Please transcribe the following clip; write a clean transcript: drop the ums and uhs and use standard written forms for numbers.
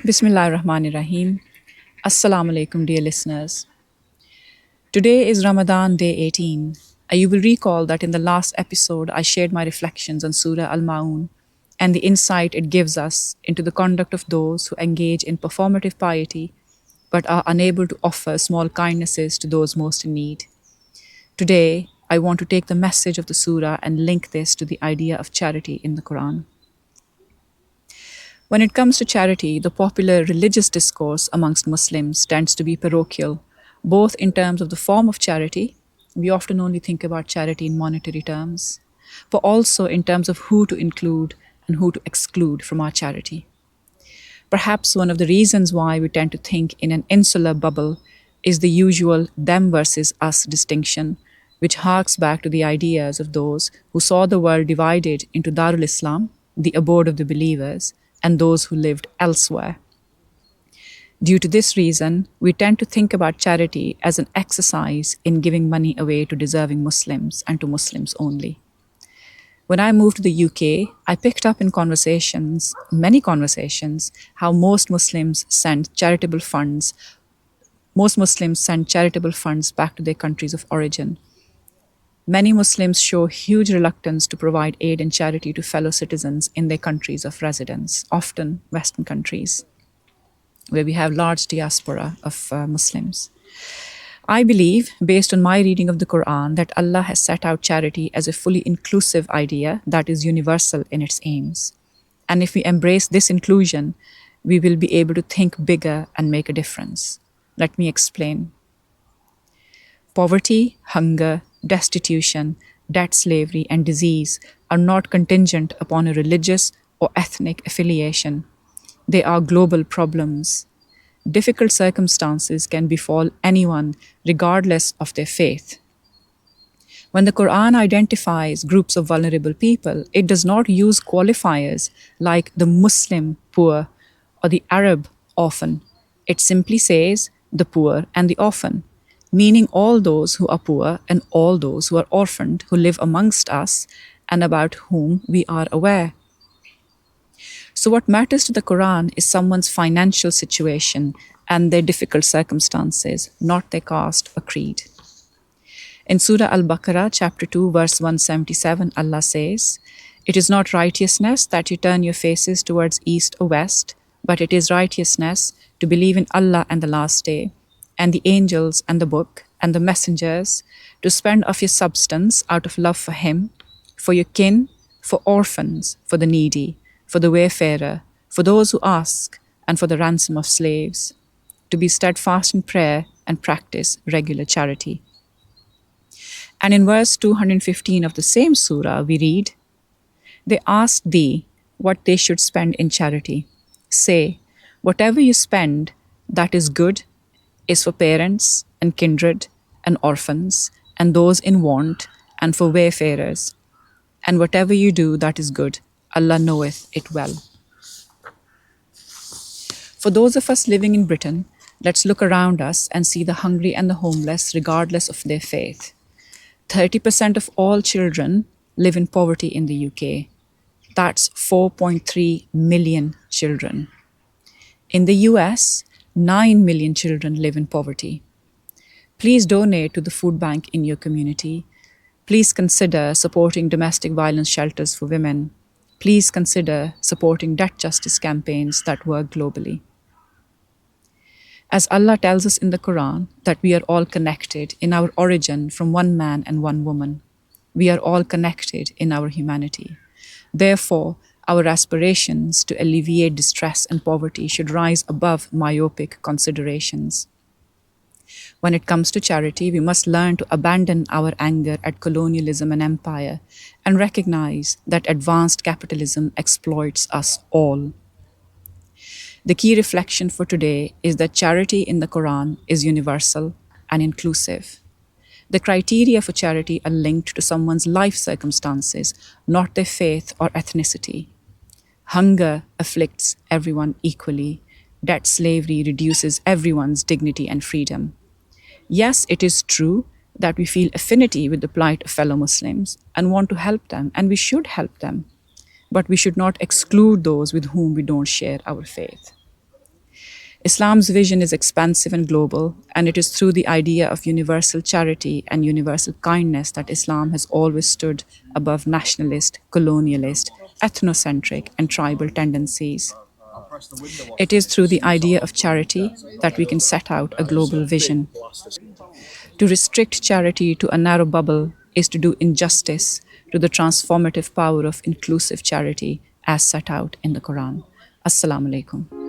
Bismillahirrahmanirrahim. Assalamu alaykum, dear listeners. Today is Ramadan day 18. You will recall that in the last episode, I shared my reflections on Surah Al-Ma'un and the insight it gives us into the conduct of those who engage in performative piety but are unable to offer small kindnesses to those most in need. Today, I want to take the message of the surah and link this to the idea of charity in the Qur'an. When it comes to charity, the popular religious discourse amongst Muslims tends to be parochial, both in terms of the form of charity, we often only think about charity in monetary terms, but also in terms of who to include and who to exclude from our charity. Perhaps one of the reasons why we tend to think in an insular bubble is the usual them versus us distinction, which harks back to the ideas of those who saw the world divided into Darul Islam, the abode of the believers, and those who lived elsewhere. Due to this reason, we tend to think about charity as an exercise in giving money away to deserving Muslims and to Muslims only. When I moved to the UK, I picked up in conversations, many conversations, how most Muslims send charitable funds back to their countries of origin. Many Muslims show huge reluctance to provide aid and charity to fellow citizens in their countries of residence, often Western countries, where we have large diaspora of Muslims. I believe, based on my reading of the Quran, that Allah has set out charity as a fully inclusive idea that is universal in its aims. And if we embrace this inclusion, we will be able to think bigger and make a difference. Let me explain. Poverty, hunger, destitution, debt slavery, and disease are not contingent upon a religious or ethnic affiliation. They are global problems. Difficult circumstances can befall anyone regardless of their faith. When the Quran identifies groups of vulnerable people, it does not use qualifiers like the Muslim poor or the Arab orphan. It simply says the poor and the orphan, meaning all those who are poor and all those who are orphaned who live amongst us and about whom we are aware. So, what matters to the Quran is someone's financial situation and their difficult circumstances, not their caste or creed. In Surah Al-Baqara, chapter 2, verse 177, Allah says, "It is not righteousness that you turn your faces towards east or west, but it is righteousness to believe in Allah and the last day, and the angels and the book and the messengers, to spend of your substance out of love for Him, for your kin, for orphans, for the needy, for the wayfarer, for those who ask, and for the ransom of slaves, to be steadfast in prayer and practice regular charity." And in verse 215 of the same surah, we read, "They asked thee what they should spend in charity. Say, whatever you spend that is good is for parents and kindred and orphans and those in want and for wayfarers. And whatever you do that is good, Allah knoweth it well." For those of us living in Britain, let's look around us and see the hungry and the homeless regardless of their faith. 30% of all children live in poverty in the UK. That's 4.3 million children. In the US, 9 million children live in poverty. Please donate to the food bank in your community. Please consider supporting domestic violence shelters for women. Please consider supporting debt justice campaigns that work globally. As Allah tells us in the Quran that we are all connected in our origin from one man and one woman, we are all connected in our humanity. Therefore, our aspirations to alleviate distress and poverty should rise above myopic considerations. When it comes to charity, we must learn to abandon our anger at colonialism and empire and recognize that advanced capitalism exploits us all. The key reflection for today is that charity in the Quran is universal and inclusive. The criteria for charity are linked to someone's life circumstances, not their faith or ethnicity. Hunger afflicts everyone equally. Debt slavery reduces everyone's dignity and freedom. Yes, it is true that we feel affinity with the plight of fellow Muslims and want to help them, and we should help them. But we should not exclude those with whom we don't share our faith. Islam's vision is expansive and global, and it is through the idea of universal charity and universal kindness that Islam has always stood above nationalist, colonialist, ethnocentric, and tribal tendencies. It is through the idea of charity that we can set out a global vision. To restrict charity to a narrow bubble is to do injustice to the transformative power of inclusive charity as set out in the Quran. Assalamu alaykum.